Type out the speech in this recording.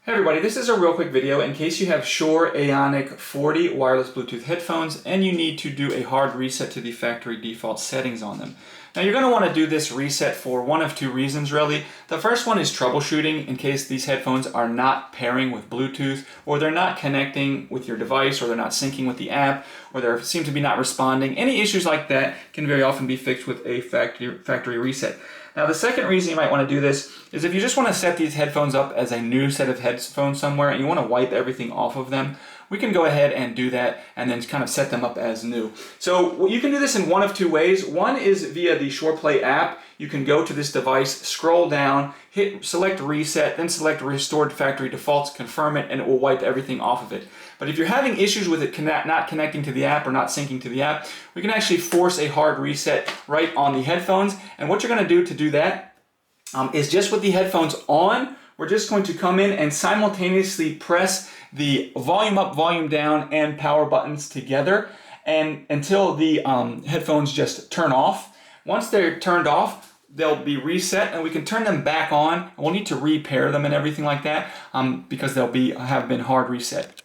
Hey everybody, this is a real quick video in case you have Shure Aonic 40 wireless Bluetooth headphones and you need to do a hard reset to the factory default settings on them. Now you're going to want to do this reset for one of two reasons really. The first one is troubleshooting in case these headphones are not pairing with Bluetooth, or they're not connecting with your device, or they're not syncing with the app, or they seem to be not responding. Any issues like that can very often be fixed with a factory reset. Now the second reason you might want to do this is if you just want to set these headphones up as a new set of headphones somewhere and you want to wipe everything off of them, we can go ahead and do that and then kind of set them up as new. So you can do this in one of two ways. One is via the Shure Play app. You can go to this device, scroll down, select reset, then select restored factory defaults, confirm it, and it will wipe everything off of it. But if you're having issues with it not connecting to the app or not syncing to the app, we can actually force a hard reset right on the headphones. And what you're going to do that is just with the headphones on, we're just going to come in and simultaneously press the volume up, volume down, and power buttons together and until the headphones just turn off. Once they're turned off, they'll be reset and we can turn them back on. We'll need to repair them and everything like that because they'll have been hard reset.